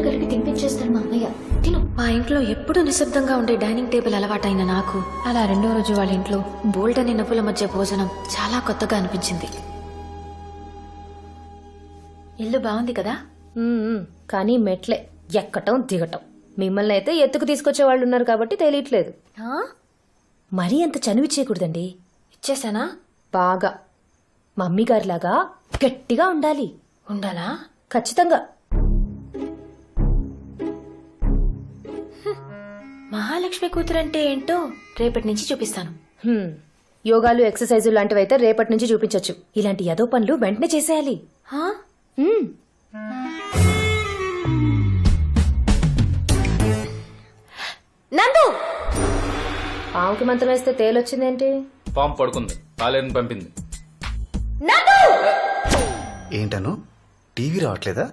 కలిపి తినిపించేస్తాడు మా అన్నయ్య. తిను. మా ఇంట్లో ఎప్పుడూ నిశ్శబ్దంగా ఉండే డైనింగ్ టేబుల్ అలవాటైన నాకు అలా రెండో రోజు వాళ్ళ ఇంట్లో బోల్డ్ అనే నవ్వుల మధ్య భోజనం చాలా కొత్తగా అనిపించింది. ఇల్లు బాగుంది కదా? కానీ మెట్లే ఎక్కటం దిగటం. మిమ్మల్ని అయితే ఎత్తుకు తీసుకొచ్చే వాళ్ళు ఉన్నారు కాబట్టి తెలియట్లేదు. మరీ అంత చనువు ఇచ్చేయకూడదండి. ఇచ్చేసానా? బాగా మమ్మీ గారిలాగా గట్టిగా ఉండాలి. ఉండాలా? ఖచ్చితంగా. మహాలక్ష్మి కూతురంటే ఏంటో రేపటి నుంచి చూపిస్తాను. యోగాలు ఎక్సర్సైజు లాంటివైతే రేపటి నుంచి చూపించొచ్చు. ఇలాంటి యదో పనులు వెంటనే చేసేయాలి. నందు! పావుకి మంత్రం వేస్తే తేలొచ్చిందేంటి? పాము పడుకుంది, పాలేరుని పంపింది. ఏంటను టీవీ రావట్లేదా?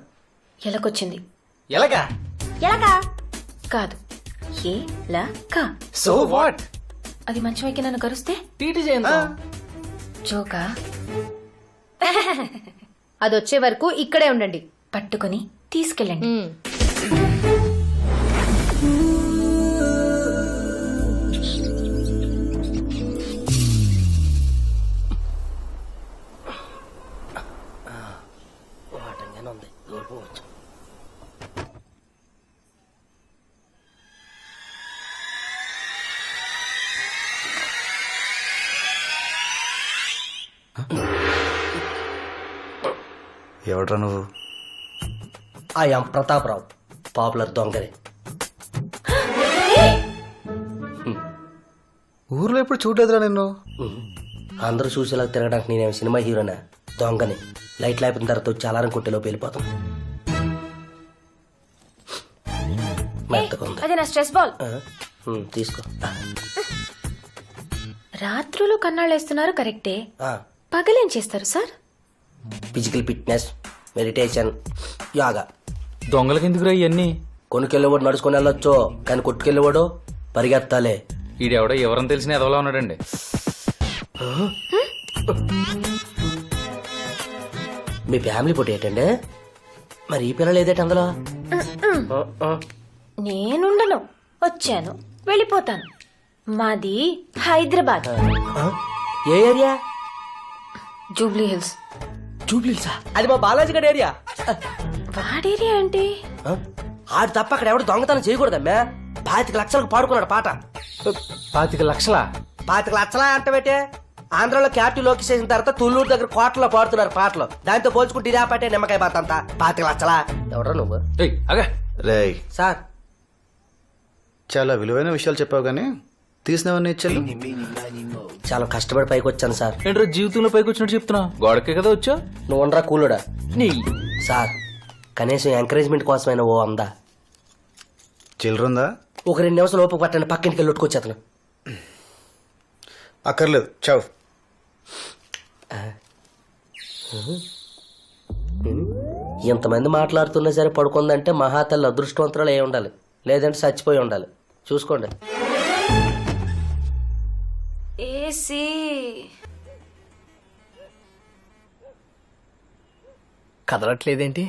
ఎలకొచ్చింది. ఎలాగా? ఎలకా కాదు, ఎలక. So what? అది మంచం ఎక్కి నన్ను కరుస్తే టీటీ చేయండి. జోకా? అదొచ్చే వరకు ఇక్కడే ఉండండి. పట్టుకొని తీసుకెళ్ళండి. ఎవడ్రా నువ్వు? ఐఎమ్ ప్రతాపరావు, పాపులర్ దొంగరే. ఊర్లో ఎప్పుడు చూడలేదురా నిన్ను. అందరూ చూసేలా తిరగడానికి నేనేం సినిమా హీరోనా? దొంగని. లైట్ లేపిన తర్వాత వచ్చి అలారం కొట్టేలోపు వెళ్ళిపోతాం. మెత్తగా ఉంది. అది నా స్ట్రెస్ బాల్. తీసుకో. రాత్రులు కన్నాళ్ళేస్తున్నారు కరెక్టే, పగలేం చేస్తారు sir? Physical fitness, meditation, yoga. దొంగలకి ఎందుకురా ఇవన్నీ? కొనుకెళ్ళేవాడు నడుచుకొని వెళ్ళొచ్చు, కానీ కొట్టుకెళ్ళేవాడు పరిగెత్తాలే. ఈడెవడో ఎవరని తెలిసిన ఎదవలా ఉన్నాడండి. మీ ఫ్యామిలీ ఫోటో ఏంటండి? మరి ఈ పిల్లలు ఏదేటి అందులో? నేనుండను, వచ్చాను, వెళ్ళిపోతాను. మాది హైదరాబాద్. ఏ ఏరియా? జూబ్లీ హిల్స్. జూబ్లీసా? అది మా బాలాజీ గడ్ ఏరియా. వాడేరియా ఏంటి? ఆడు తప్ప అక్కడ ఎవడు దొంగతనం చేయకూడదమ్మా. 25 లక్షలకు పాడుకున్నాడు పాట. 25 లక్షలా? 25 లక్షలా అంటే పెట్టే. ఆంధ్రాలో క్యాపిటల్ లోకి చేసిన తర్వాత తుళ్ళూరు దగ్గర కోటలో పాడుతున్నారు పాటలు. దాంతో పోల్చుకుంటే ఇదే పాటే నిమ్మకాయ పాత అంతా. 25 లక్షలా? ఎవడరా నువ్వు? రేయ్, సార్, చాలా విలువైన విషయాలు చెప్పావు గానీ తీసినవన్నీ ఇచ్చాను. చాలా కష్టపడి పైకి వచ్చాను సార్. ఏంట్రా జీవితంలో పైకి వచ్చినట్టు చెప్తున్నా? గోడకే కదా వచ్చా? నువ్వు ఉండరా కూలుడా. నీ సార్, కనీసం ఎంకరేజ్మెంట్ కోసమైనా ఓ అందా. చిల్లరుందా? ఒక 2 నిమిషాలు ఓపిక పట్టండి, పక్కింటికి వెళ్ళి కొట్టుకొచ్చేతను. అక్కర్లేదు, చావు. ఇంతమంది మాట్లాడుతున్నా సరే పడుకుందంటే మహాతల్లి అదృష్టవంతురాలు అయి ఉండాలి, లేదంటే చచ్చిపోయి ఉండాలి. చూసుకోండి. ఏసీ. కదలట్లేదేంటి?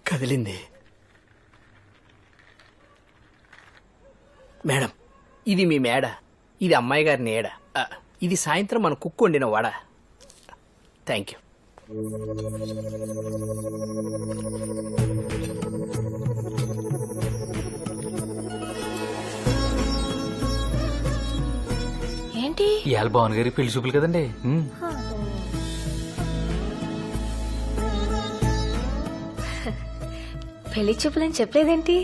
కదిలింది. మేడం, ఇది మీ మేడ, ఇది అమ్మాయి గారి నీడ, ఇది సాయంత్రం మన కుక్కు వండిన వడ. Thank you. ఏంటి? ఇవాళ భావన్ గారి పెళ్లి చూపులు కదండి. పెళ్లి చూపులని చెప్పలేదేంటి?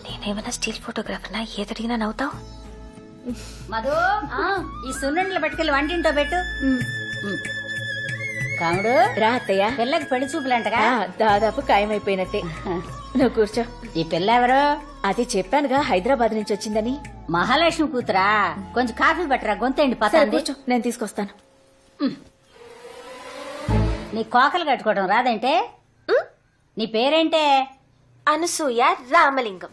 నేనేమన్నా స్టీల్ ఫోటోగ్రాఫర్నా? ఏదడిగినా నవ్వుతావు? మధు, ఈ సున్నుండలు పట్టుకెళ్ళి వంటింటో పెట్టు. కాముడు రా అత్తయ్య. పిల్లకి పెళ్లి చూపులంటగా? దాదాపు ఖాయమైపోయినట్టే. నువ్వు కూర్చో. ఈ పిల్ల ఎవరు? అది చెప్పానుగా, హైదరాబాద్ నుంచి వచ్చిందని. మహాలక్ష్మి కూతురా? కొంచెం కాఫీ పట్టరా, గొంతండి పతండి. నేను తీసుకొస్తాను. నీ కోకలు కట్టుకోవడం రాదంటే? నీ పేరేంటే? అనసూయ రామలింగం.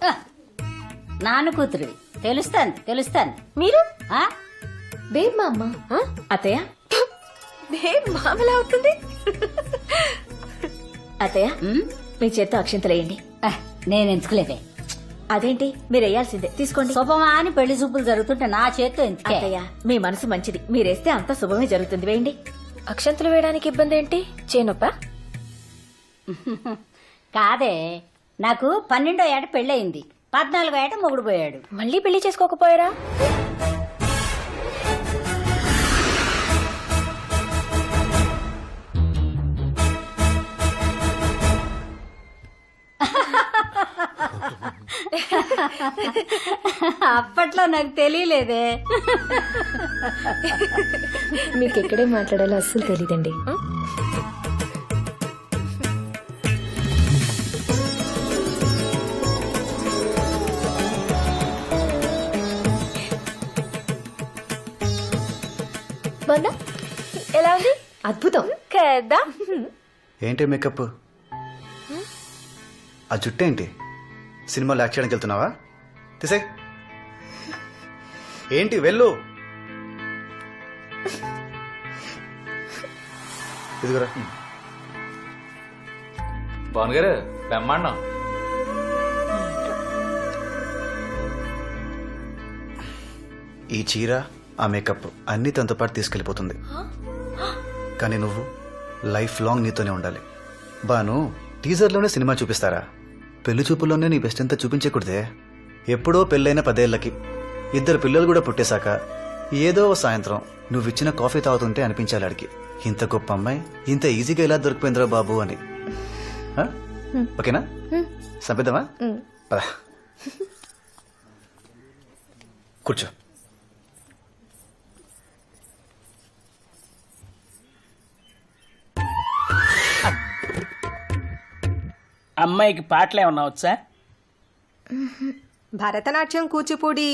నాన్న కూతురు. తెలుస్తాను. మీరు? బేబ్ మా అమ్మ. అత్తయ్య, మామలా అవుతుంది. అత్తయ్య మీ చేత్తో అక్షింతలేయండి. నేను ఎంచుకోలేదే. అదేంటి మీరు వేయాల్సిందే, తీసుకోండి. శుభమా అని పెళ్లి చూపులు జరుగుతుంటే నా చేత్తో ఎందుకే? అత్తయ్య మీ మనసు మంచిది, మీరేస్తే అంత శుభమే జరుగుతుంది. వేయండి. అక్షంతలు వేయడానికి ఇబ్బంది ఏంటి? చేనొప్ప? కాదే, నాకు 12వ ఏట పెళ్ళయింది, 14వ ఏట మొగుడు పోయాడు. మళ్ళీ పెళ్లి చేసుకోకపోయారా? అప్పట్లో నాకు తెలియలేదే. మీకు ఎక్కడే మాట్లాడాలో అస్సలు తెలియదండి. బాగుందా? ఎలా ఉంది? అద్భుతం. కదా? ఏంటి మేకప్? ఆ జుట్టు ఏంటి? సినిమాలో యాక్ట్ చేయడానికి వెళ్తున్నావా? తీసే ఏంటి వెళ్ళు. ఇదిగురా. పవన్ గారు బ్రహ్మాండం. ఈ చీర, ఆ మేకప్ అన్నీ తనతో పాటు తీసుకెళ్ళిపోతుంది. కానీ నువ్వు లైఫ్ లాంగ్ నీతోనే ఉండాలి. బాను, టీజర్లోనే సినిమా చూపిస్తారా? పెళ్లి చూపుల్లోనే నీ బెస్ట్ అంతా చూపించకూడదే. ఎప్పుడో పెళ్ళైన 10 ఏళ్లకి 2 పిల్లలు కూడా పుట్టేశాక ఏదో ఓ సాయంత్రం నువ్విచ్చిన కాఫీ తాగుతుంటే అనిపించాలి ఆడికి, ఇంత గొప్ప అమ్మాయి ఇంత ఈజీగా ఎలా దొరికిపోయిందిరా బాబు అని. ఆ? ఓకేనా? సంపిద్దామా? పద. కూర్చో. అమ్మాయికి పాటలు ఏమన్నా వచ్చా? భరతనాట్యం, కూచిపూడి,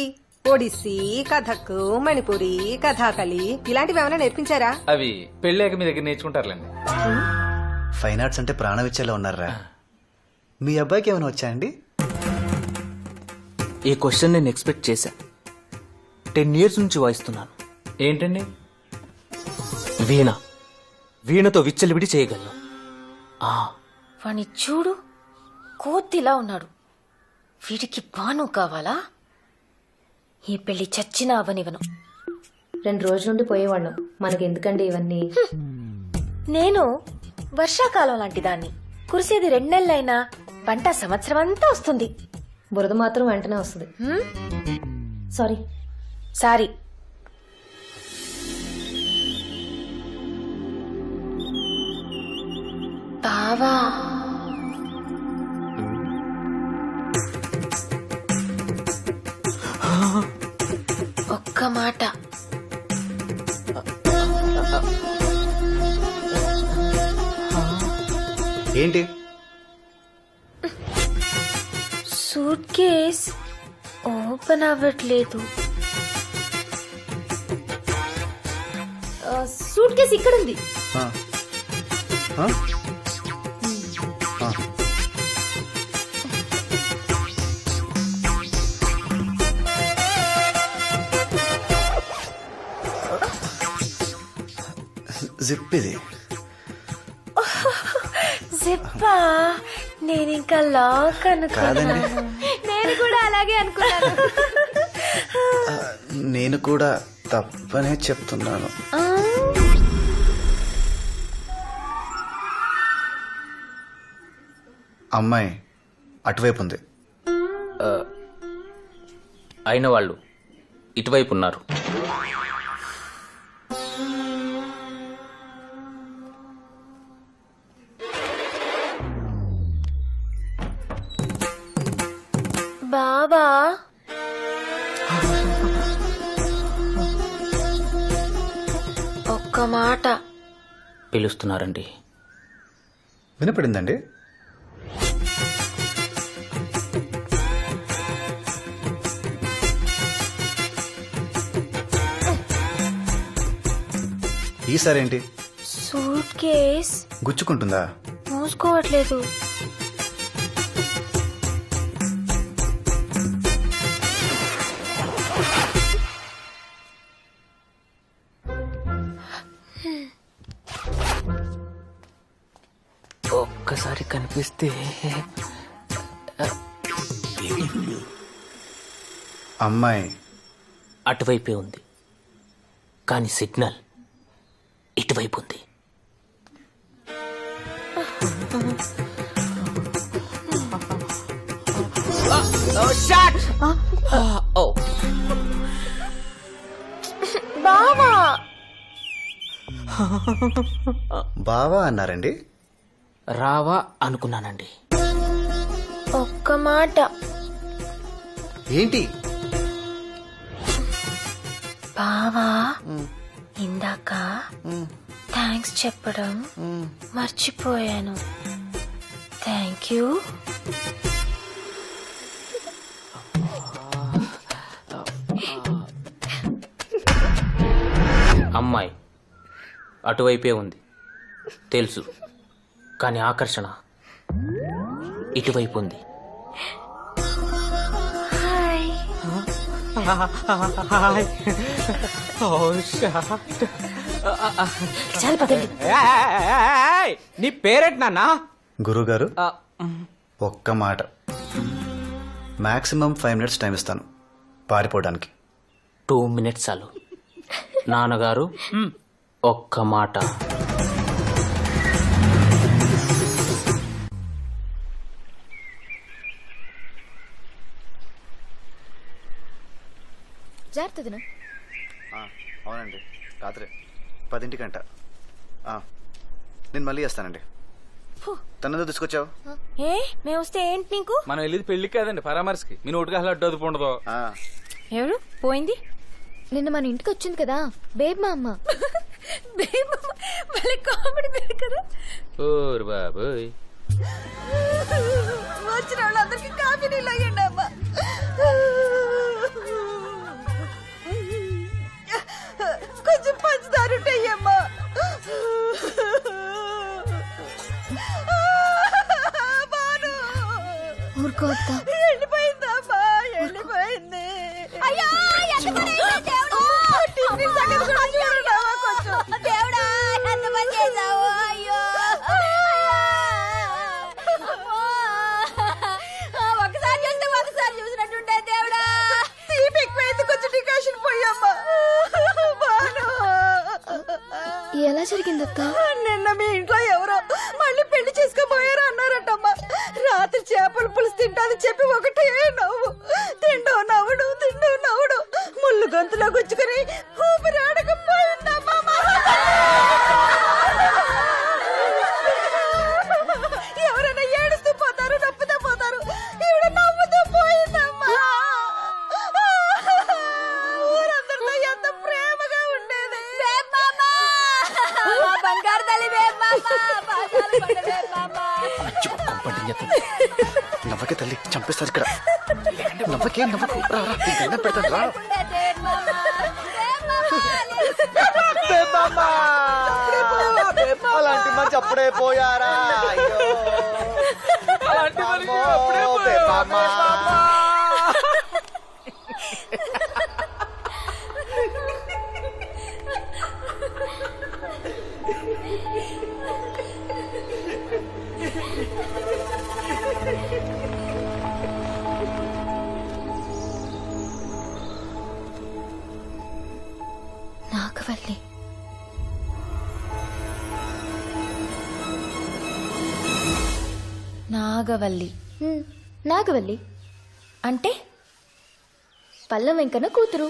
ఒడిస్సీ, కథక్, మణిపురి, కథాకళి ఇలాంటివి ఏమైనా నేర్పించారా? అవి పెళ్ళాక మీ దగ్గర నేర్చుకుంటారులేండి. ఫైన్ ఆర్ట్స్ అంటే ప్రాణం ఇచ్చేలా ఉన్నారా? మీ అబ్బాయికి ఏమైనా వచ్చా అండి? ఈ క్వశ్చన్ నేను ఎక్స్పెక్ట్ చేశా. 10 years నుంచి వాయిస్తున్నాను. ఏంటండి? వీణ. వీణతో విచ్చలివిడి చేయగలను. వాణ్ణి చూడు, కోతిలా ఉన్నాడు. వీడికి బాను కావాలా? ఈ పెళ్లి చచ్చినా అవనివను. 2 రోజుల నుండి పోయేవాళ్ళం, మనకి ఎందుకండి ఇవన్నీ? నేను వర్షాకాలం లాంటి దాన్ని. కురిసేది 2 నెలలైనా పంట సంవత్సరం అంతా వస్తుంది. బురద మాత్రం వెంటనే వస్తుంది. సారీ. సారీ. బావా, ఒక్క మాట. ఏంటి? సూట్ కేస్ ఓపెన్ అవ్వట్లేదు. సూట్ కేసు ఇక్కడ ఉంది. ఆ. ఆ? ఆ. జిప్ ఇది. జిప్పా? నేను ఇంకా లాక్ అనుకున్నాను. నేను కూడా అలాగే అనుకున్నాను. నేను కూడా తప్పనే చెప్తున్నాను. అమ్మాయి అటువైపు ఉంది. అయిన వాళ్ళు ఇటువైపు ఉన్నారు. బాబా, ఒక్క మాట. పిలుస్తున్నారండి. వినపడిందండి? ఈసారి ఏంటి? సూట్ కేస్ గుచ్చుకుంటుందా? మూసుకోవట్లేదు. ఒక్కసారి కనిపిస్తే అమ్మాయి అటువైపే ఉంది, కానీ సిగ్నల్ ఇటువైపు ఉంది. బావా అన్నారండి. రావా అనుకున్నానండి. ఒక్క మాట. ఏంటి? బావా ఇందాక థ్యాంక్స్ చెప్పడం మర్చిపోయాను. Thank you. అమ్మాయి అటువైపే ఉంది తెలుసు, కానీ ఆకర్షణ ఇటువైపు ఉంది. చాలా పదండి. నీ పేరేంటి నాన్న? గురుగారు ఒక్క మాట, మాక్సిమం 5 minutes టైం ఇస్తాను పారిపోవడానికి. 2 minutes చాలు. నాన్నగారు ఒక్క మాట. జాగ్రత్త. అవునండి, రాత్రి 10 నేను మళ్ళీ చేస్తానండి. తనదో తీసుకొచ్చావు? ఏ మేము వస్తే ఏంటి నీకు? మనం వెళ్ళేది పెళ్లికి కాదండి, పరామర్శకి. మీ నోటికి అసలు అడ్డు అదుపు ఉండదు. ఎవరు పోయింది? నిన్న మన ఇంటికి వచ్చింది కదా బేబ్ మా అమ్మ. కామెడీ పేరు కదా. ఓరు బాబోయ్. వచ్చిన వాళ్ళందరికీ కాఫీ నీళ్ళు అయ్యండి అమ్మా. కొంచెం పంచదార ఉంటాయమ్మా. ఊరుకో అత్త. వెళ్ళిపోయిందమ్మా, వెళ్ళిపోయింది. అయ్యో దేవుడా, ఎంత పని చేశావు? అయ్యో ఒకసారి చూస్తే ఒకసారి చూసినట్టుంటే దేవుడా. తీపి ఎక్కువైంది, కొంచెం డికాషన్ పోయమ్మా. ఎలా జరిగిందత్త? నిన్న మీ ఇంట్లో ఎవరో మళ్ళీ పెళ్లి చేసుకోబోయారు అన్నారటమ్మా. రాత్రి చేపల పులుసు తింటాదని చెప్పి ఒకటే నవ్వు. తిండో నవ్వుడు, తిండో నవ్వుడు. ముళ్ళు గొంతులో గుచ్చుకుని ఊపిరాడకపోయిందమ్మా. ఎవరైనా ఏడుస్తూ పోతారు, నవ్వుతూ పోతారు. ఈవిడ నవ్వుతూ పోయిందమ్మా. ఊరందరితో ఎంత ప్రేమగా ఉండేది. బంగారు తల్లి నవ్వకే తల్లి, చంపేస్తారు ఇక్కడ. నవ్వకే, నవ్వకు. పెడతాను రా. అలాంటి మంచి అప్పుడే పోయారా? నాగవల్లి. నాగవల్లి నాగవల్లి అంటే పల్లం వెంకన్న కూతురు.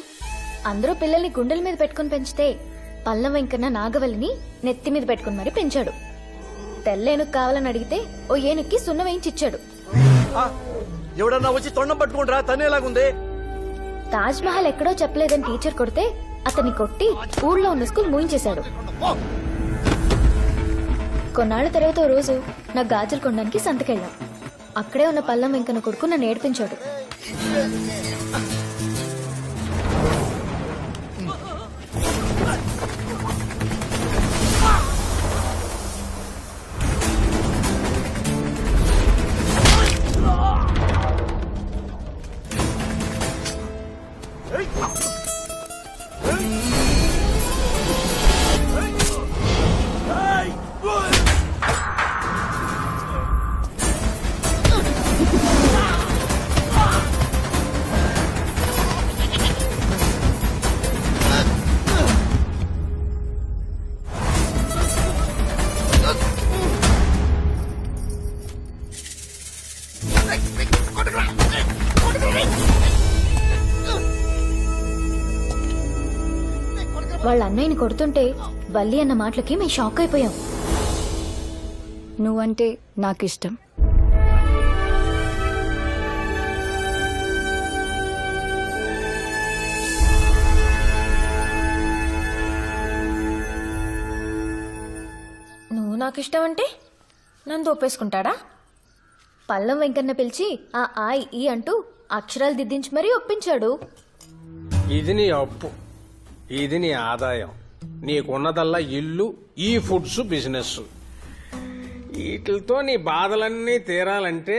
అందరూ పిల్లల్ని గుండెల మీద పెట్టుకుని పెంచితే పల్లం వెంకన్న నాగవల్లిని నెత్తి మీద పెట్టుకుని మరి పెంచాడు. తెల్లేనుకు కావాలని అడిగితే ఓ ఏనుక్కి సున్నం వేయించిచ్చాడు. ఎవడన్నా వచ్చి తొండం పట్టుకుంటారా? తనేలాగుంది. తాజ్ మహల్ ఎక్కడో చెప్పలేదని టీచర్ కొడితే అతన్ని కొట్టి ఊళ్ళో ఉన్న స్కూల్ మూయించేశాడు. కొన్నాళ్ల తర్వాత ఓ రోజు నా గాజులు కొనడానికి సంతకెళ్ళాం. అక్కడే ఉన్న పల్లం వెంకన్న కొడుకు నన్ను ఏడిపించాడు. వాళ్ళ అన్నయ్యని కొడుతుంటే వల్లి అన్న మాటలకి మేము షాక్ అయిపోయాం. నువ్వంటే నాకిష్టం. నువ్వు నాకిష్టం అంటే నన్ను ఒప్పేసుకుంటాడా? పల్లం వెంకన్న పిలిచి ఆ ఈ అంటూ అక్షరాలు దిద్దించి మరీ ఒప్పించాడు. ఇది నీ అప్పు, ఇది నీ ఆదాయం, నీకున్నదల్లా ఇల్లు, ఈ ఫుడ్స్ బిజినెస్. వీటితో నీ బాధలన్నీ తీరాలంటే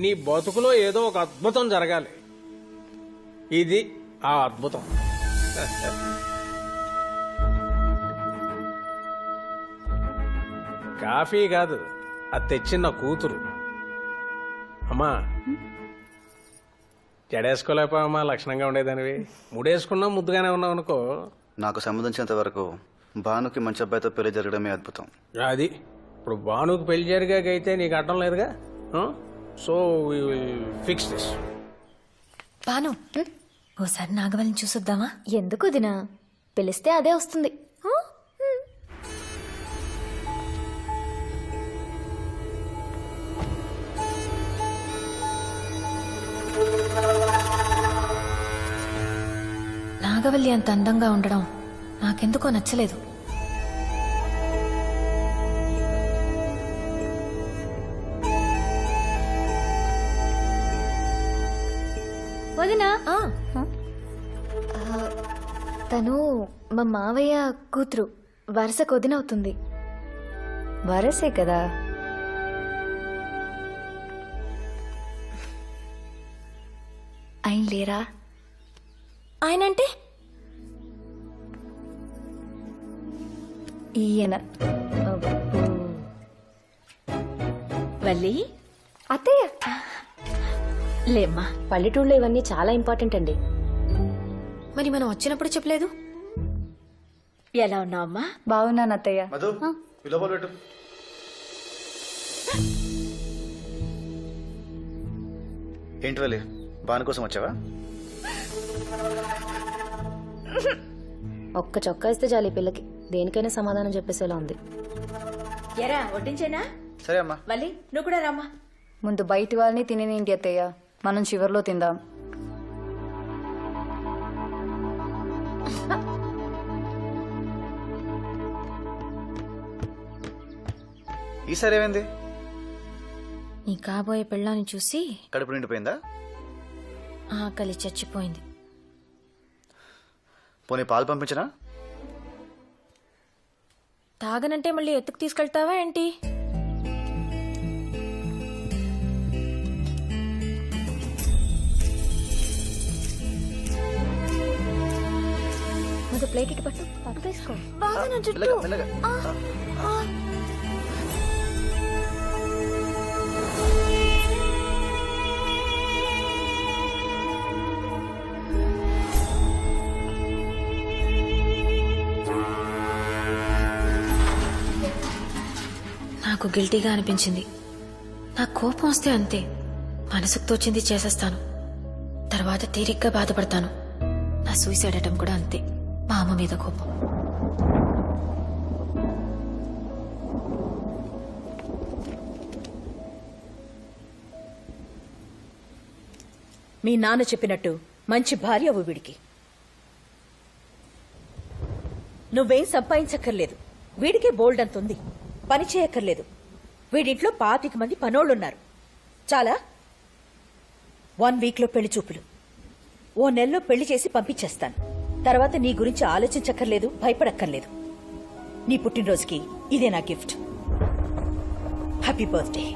నీ బతుకులో ఏదో ఒక అద్భుతం జరగాలి. ఇది ఆ అద్భుతం. కాఫీ కాదు, అది తెచ్చిన కూతురు. అమ్మా, జడేసుకోలేకపోయామా? లక్షణంగా ఉండేదానివి. ముడేసుకున్నా ముద్దుగానే ఉన్నావు అనుకో. నాకు సంబంధించినంత వరకు భానుకి మంచి అబ్బాయితో పెళ్లి జరగడమే అద్భుతం. అది ఇప్పుడు భానుకి పెళ్లి జరిగాకైతే నీకు అడ్డం లేదుగా. So fix this. బాను, ఓసారి నాగవల్లిని చూసొద్దామా? ఎందుకు దినా? పిలిస్తే అదే వస్తుంది. నాగవల్లి అంత అందంగా ఉండడం నాకెందుకో నచ్చలేదు. వదినా, తను మా మావయ్య కూతురు. వరుస కొదినవుతుంది. వరసే కదా. ఆయన లేరా? ఆయనంటే ఈయన. వల్లి, అత్తయ్య. లేమ్మా, పల్లెటూళ్ళలో ఇవన్నీ చాలా ఇంపార్టెంట్ అండి. మరి మనం వచ్చినప్పుడు చెప్పలేదు. ఎలా ఉన్నావమ్మా? బాగున్నాను అత్తయ్య. మధు, ఈ లోపల పెట్టు. ఏంటి వెళ్ళి భాను కోసం వచ్చావా? ఒక్క చొక్కా ఇస్తే చాలు ఈ పిల్లకి. దేనికైనా సమాధానం చెప్పేసేలా ఉంది. ఎరా వడ్డించేనా? సరే అమ్మా. వల్లి, నువ్వు కూడా రామ్మా. ముందు బయటి వాళ్ళని తినేనేంటి అత్తయ్య, మనం చివర్లో తిందాం. ఈసారి ఏమైంది? నీ కాబోయే పెళ్ళాన్ని చూసి కడుపు నిండిపోయిందా? ఆకలి చచ్చిపోయింది. పోనీ పాలు పంపించనా? తాగనంటే మళ్ళీ ఎత్తుకు తీసుకెళ్తావా ఏంటి? ముందు ప్లేట్ ఇటు పట్టు, పట్టు తీసుకో. మెల్లగా, మెల్లగా. నాకు గిల్టీగా అనిపించింది. నాకు కోపం వస్తే అంతే, మనసుకు తోచింది చేసేస్తాను. తర్వాత తీరిగ్గా బాధపడతాను. నా సూసైడ్ అటెంప్ట్ కూడా అంతే, మా అమ్మ మీద కోపం. మీ నాన్న చెప్పినట్టు మంచి భార్య వీడికి. నువ్వేం సంపాదించక్కర్లేదు, వీడికే బోల్డ్ అంతుంది. పని చేయక్కర్లేదు. వీడింట్లో 25 మంది పనోళ్ళున్నారు. చాలా 1 వీక్లో పెళ్లి చూపులు. ఓ నెలలో పెళ్లి చేసి పంపించేస్తాను. తర్వాత నీ గురించి ఆలోచించక్కర్లేదు, భయపడక్కర్లేదు. నీ పుట్టినరోజుకి ఇదే నా గిఫ్ట్. Happy birthday.